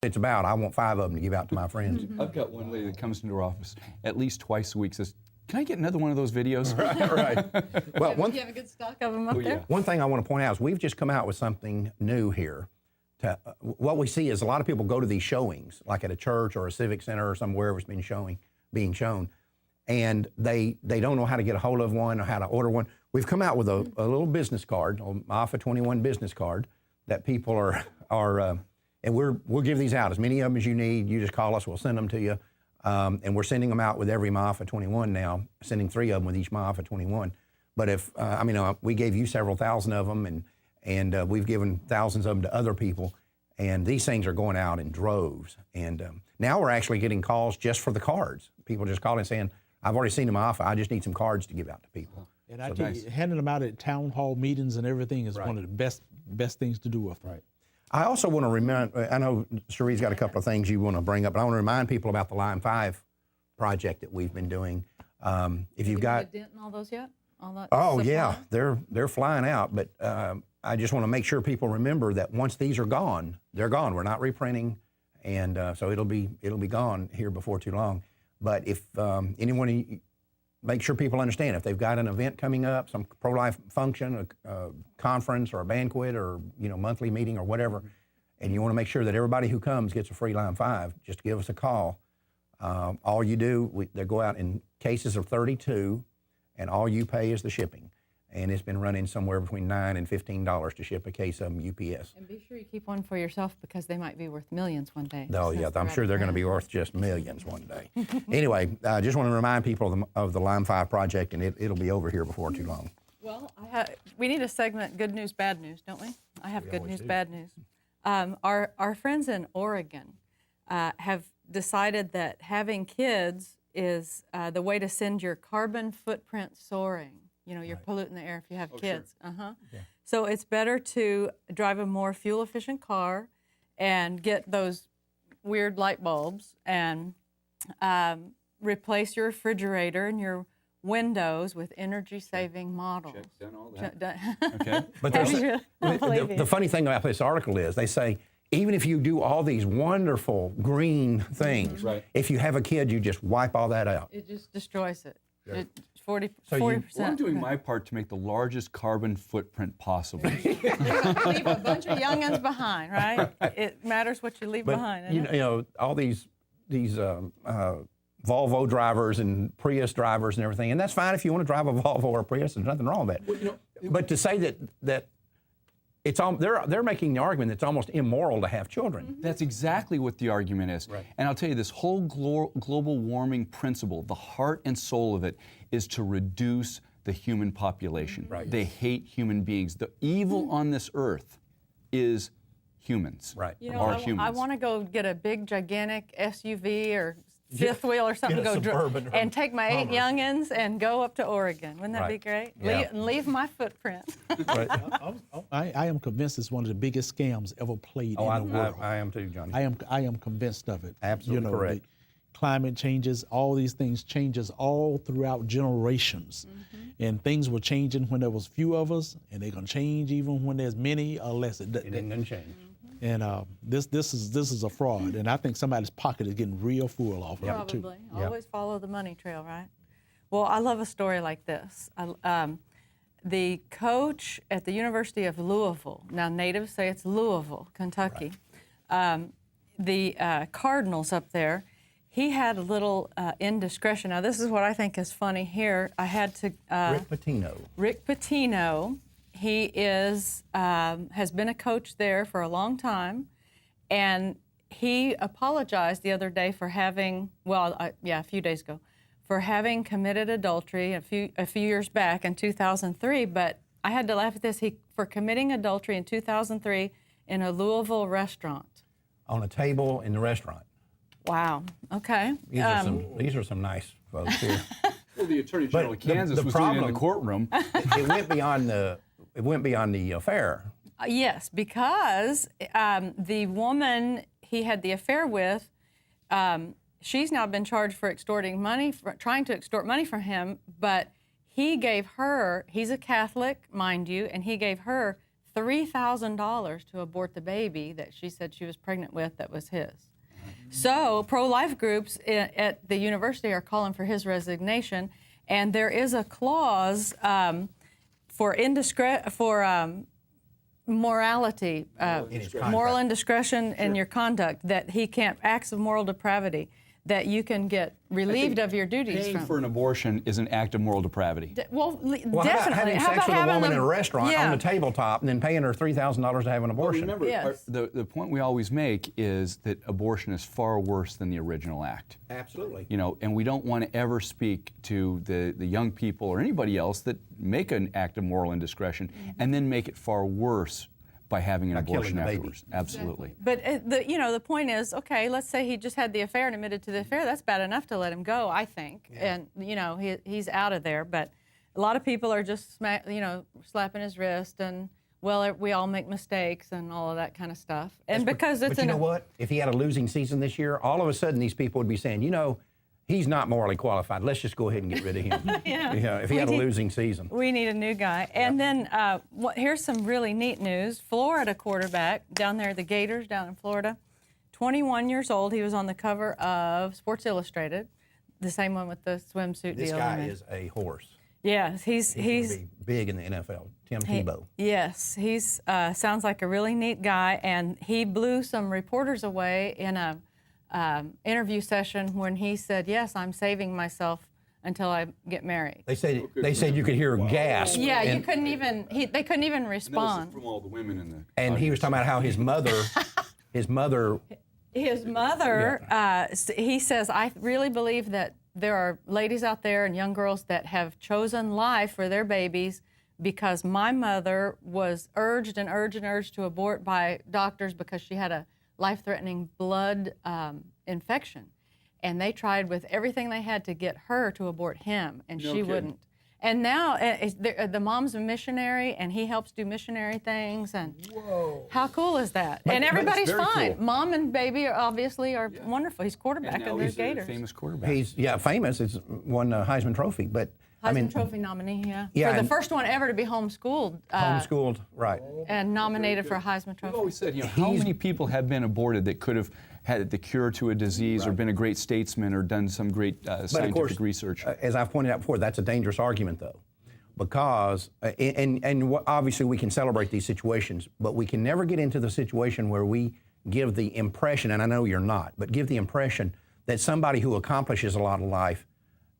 it's about. I want 5 of them to give out to my friends. I've got one lady that comes into our office at least twice a week, says, "Can I get another one of those videos?" Right. Well, Do you have a good stock of them up there? Yeah. one thing I want to point out is we've just come out with something new here. What we see is a lot of people go to these showings, like at a church or a civic center or somewhere it's being shown, and they don't know how to get a hold of one or how to order one. We've come out with a little business card, an Alpha 21 business card, that people are and we'll give these out, as many of them as you need. You just call us, we'll send them to you. And we're sending them out with every Alpha 21 now, sending 3 of them with each Alpha 21. But if, we gave you several thousand of them, and we've given thousands of them to other people, and these things are going out in droves. And now we're actually getting calls just for the cards. People just calling saying, "I've already seen them Alpha, I just need some cards to give out to people." And I tell you, handing them out at town hall meetings and everything is one of the best things to do with them. Right. I also want to remind, I know Cherie's got a couple of things you want to bring up, but I want to remind people about the Line 5 project that we've been doing. If you've got... Have you dent in all those yet? All that Oh, supply? yeah, they're flying out, but I just want to make sure people remember that once these are gone, they're gone. We're not reprinting, and so it'll be gone here before too long. But if anyone... Make sure people understand if they've got an event coming up, some pro-life function, a conference or a banquet or monthly meeting or whatever, and you want to make sure that everybody who comes gets a free Line 5, just give us a call. All you do, they go out in cases of 32, and all you pay is the shipping. And it's been running somewhere between $9 and $15 to ship a case of them UPS. And be sure you keep one for yourself because they might be worth millions one day. Oh, yeah, I'm sure they're going to be worth just millions one day. Anyway, I just want to remind people of the Line 5 project, and it'll be over here before too long. Well, we need a segment, good news, bad news, don't we? I have good news, bad news. Our friends in Oregon have decided that having kids is the way to send your carbon footprint soaring. You're polluting the air if you have kids. Sure. Yeah. So it's better to drive a more fuel-efficient car and get those weird light bulbs and replace your refrigerator and your windows with energy-saving models. Check done all that. Okay. But the funny thing about this article is they say, even if you do all these wonderful green things, if you have a kid, you just wipe all that out. It just destroys it. Sure. 40%. Well, I'm doing my part to make the largest carbon footprint possible. Leave a bunch of youngins behind, right? It matters what you leave behind. All these Volvo drivers and Prius drivers and everything, and that's fine if you want to drive a Volvo or a Prius. There's nothing wrong with that. Well, but to say that it's they're making the argument that it's almost immoral to have children. Mm-hmm. That's exactly what the argument is. Right. And I'll tell you, this whole global warming principle, the heart and soul of it, is to reduce the human population. Right. They hate human beings. The evil on this earth is humans. Right. Humans. I want to go get a big, gigantic SUV or fifth wheel or something, and take my 8 youngins and go up to Oregon. Wouldn't that be great? Yeah. Leave my footprint. Right. I am convinced it's one of the biggest scams ever played in the world. I am too, Johnny. I am convinced of it. Absolutely correct. Climate changes, all these things changes all throughout generations. And things were changing when there was few of us, and they're going to change even when there's many or less. It ain't going to change. And this is a fraud, and I think somebody's pocket is getting real full off of it too. Probably. Always follow the money trail, right? Well, I love a story like this. The coach at the University of Louisville, now natives say it's Louisville, Kentucky, the Cardinals up there, he had a little indiscretion. Now, this is what I think is funny here. I had to... Rick Pitino. He has been a coach there for a long time, and he apologized the other day for having, a few days ago, for having committed adultery a few years back in 2003. But I had to laugh at this. For committing adultery in 2003 in a Louisville restaurant. On a table in the restaurant. Wow. Okay. These are some nice folks here. Well, the Attorney General of Kansas was sitting in the courtroom. It went beyond the affair. Yes, because the woman he had the affair with, she's now been charged for trying to extort money from him, but he gave her, he's a Catholic, mind you, and he gave her $3,000 to abort the baby that she said she was pregnant with that was his. So pro-life groups at the university are calling for his resignation, and there is a clause for morality, moral indiscretion in your conduct, that he can't, acts of moral depravity, that you can get relieved of your duties Paying from. for an abortion is an act of moral depravity. Well, Definitely. how about having sex with a woman them, in a restaurant on the tabletop and then paying her $3,000 to have an abortion? Remember, Yes. the point we always make is that abortion is far worse than the original act. Absolutely. You know, and we don't want to ever speak to the young people or anybody else that make an act of moral indiscretion and then make it far worse by having an abortion killing the baby. afterwards. Absolutely. But the point is, okay, let's say he just had the affair and admitted to the affair. That's bad enough to let him go, I think. Yeah. And he's out of there. But a lot of people are just slapping his wrist and, well, we all make mistakes and all of that kind of stuff. And because it's but you know what? If he had a losing season this year, all of a sudden these people would be saying, he's not morally qualified. Let's just go ahead and get rid of him. Yeah. If he had a losing season. We need a new guy. And then here's some really neat news. Florida quarterback down there, the Gators down in Florida, 21 years old. He was on the cover of Sports Illustrated, the same one with the swimsuit This deal. guy is a horse. Yes, he's gonna be big in the NFL. Tim Tebow. Yes, he's sounds like a really neat guy, and he blew some reporters away in a interview session when he said, "Yes, I'm saving myself until I get married." They said you could hear a gasp. Yeah, you couldn't even. They couldn't even respond. From all the women in the And he was talking about how his mother. His mother, he says, I really believe that there are ladies out there and young girls that have chosen life for their babies because my mother was urged to abort by doctors because she had a life-threatening blood infection. And they tried with everything they had to get her to abort him, and she wouldn't. And now the mom's a missionary, and he helps do missionary things. And how cool is that? And everybody's fine. Cool. Mom and baby obviously are wonderful. He's quarterback of the Gators. He's a famous quarterback. He's famous. He's won a Heisman Trophy, but Heisman Trophy nominee, yeah. For the first one ever to be homeschooled. Homeschooled, right. And nominated for a Heisman Trophy. We've always said, how many people have been aborted that could have had the cure to a disease or been a great statesman or done some great scientific research? As I've pointed out before, that's a dangerous argument, though, because, obviously we can celebrate these situations, but we can never get into the situation where we give the impression, and I know you're not, but give the impression that somebody who accomplishes a lot of life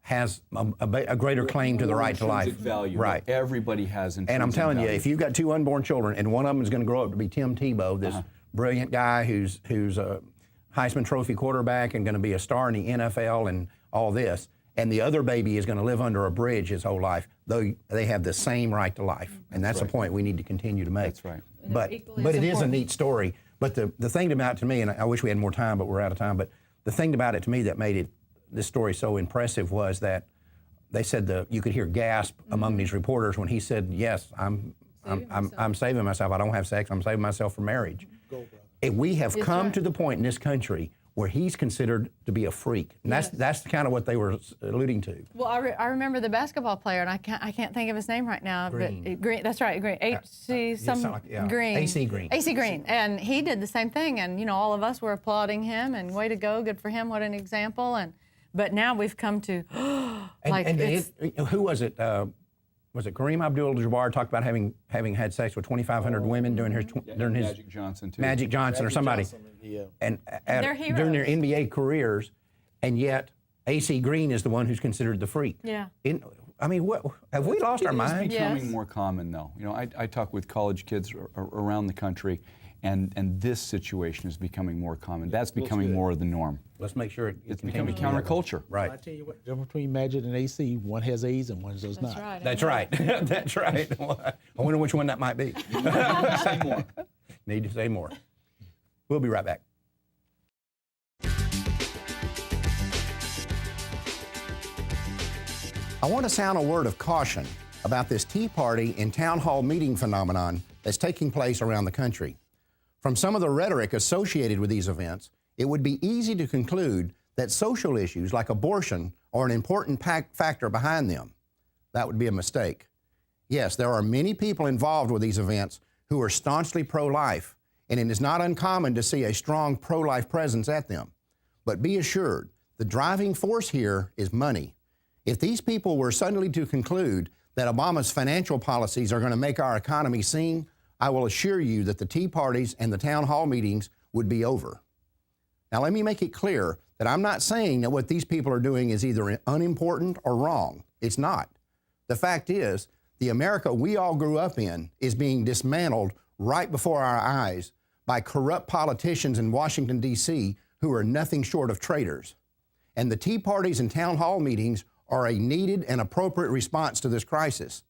has a greater claim to the right to life. Value. Right. Everybody has intrinsic And I'm telling value. you, if you've got two unborn children and one of them is going to grow up to be Tim Tebow, this brilliant guy who's a Heisman Trophy quarterback and going to be a star in the NFL and all this, and the other baby is going to live under a bridge his whole life, though they have the same right to life. And that's the point we need to continue to make. That's right. But it is a neat story. But the thing about it to me, and I wish we had more time, but we're out of time, but the thing about it to me that made this story so impressive was that they said you could hear gasp among these reporters when he said, "Yes, I'm saving myself. I don't have sex. I'm saving myself for marriage." We have come to the point in this country where he's considered to be a freak, and that's kind of what they were alluding to. Well, I remember the basketball player, and I can't think of his name right now. Green. But Green, that's right, Green. Green. AC Green. AC Green, and he did the same thing, and all of us were applauding him, and way to go, good for him, what an example, but now we've come to who was it? Was it Kareem Abdul-Jabbar talked about having had sex with 2,500 women during his Magic Johnson too. Magic Johnson or somebody, and during their NBA careers, and yet AC Green is the one who's considered the freak. Yeah. What have we lost our mind? It's becoming more common, though. I talk with college kids around the country, and this situation is becoming more common. That's becoming more of the norm. Let's make sure it's becoming counterculture. Right. I tell you what, the difference between Magic and AC, one has AIDS and one does not. Right, That's right. That's right. I wonder which one that might be. Say more. Need to say more. We'll be right back. I want to sound a word of caution about this Tea Party and town hall meeting phenomenon that's taking place around the country. From some of the rhetoric associated with these events, it would be easy to conclude that social issues like abortion are an important factor behind them. That would be a mistake. Yes, there are many people involved with these events who are staunchly pro-life, and it is not uncommon to see a strong pro-life presence at them. But be assured, the driving force here is money. If these people were suddenly to conclude that Obama's financial policies are going to make our economy sing, I will assure you that the Tea Parties and the town hall meetings would be over. Now, let me make it clear that I'm not saying that what these people are doing is either unimportant or wrong. It's not. The fact is, the America we all grew up in is being dismantled right before our eyes by corrupt politicians in Washington, D.C., who are nothing short of traitors. And the Tea Parties and town hall meetings are a needed and appropriate response to this crisis.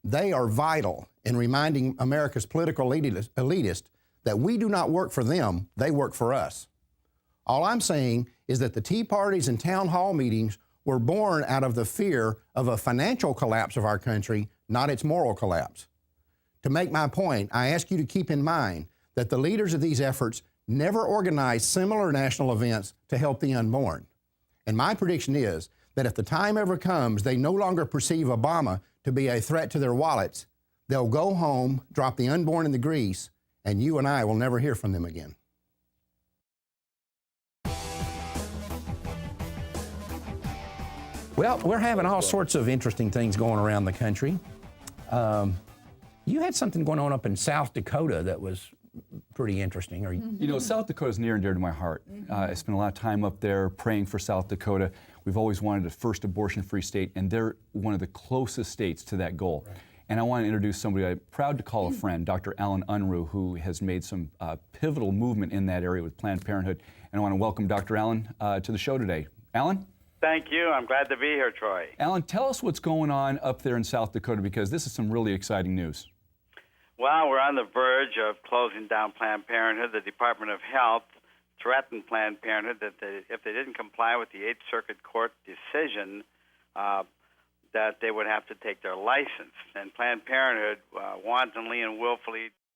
They are vital in reminding America's political elitists that we do not work for them, they work for us. All I'm saying is that the Tea Parties and town hall meetings were born out of the fear of a financial collapse of our country, not its moral collapse. To make my point, I ask you to keep in mind that the leaders of these efforts never organized similar national events to help the unborn. And my prediction is that if the time ever comes they no longer perceive Obama to be a threat to their wallets, they'll go home, drop the unborn in the grease, and you and I will never hear from them again. Well, we're having all sorts of interesting things going around the country. You had something going on up in South Dakota that was pretty interesting. You know, South Dakota is near and dear to my heart. I spent a lot of time up there praying for South Dakota. We've always wanted a first abortion-free state, and they're one of the closest states to that goal. Right. And I want to introduce somebody I'm proud to call a friend, Dr. Alan Unruh, who has made some pivotal movement in that area with Planned Parenthood. And I want to welcome Dr. Alan to the show today. Alan? Thank you. I'm glad to be here, Troy. Alan, tell us what's going on up there in South Dakota, because this is some really exciting news. Well, we're on the verge of closing down Planned Parenthood. The Department of Health threatened Planned Parenthood that if they didn't comply with the Eighth Circuit Court decision, that they would have to take their license. And Planned Parenthood wantonly and willfully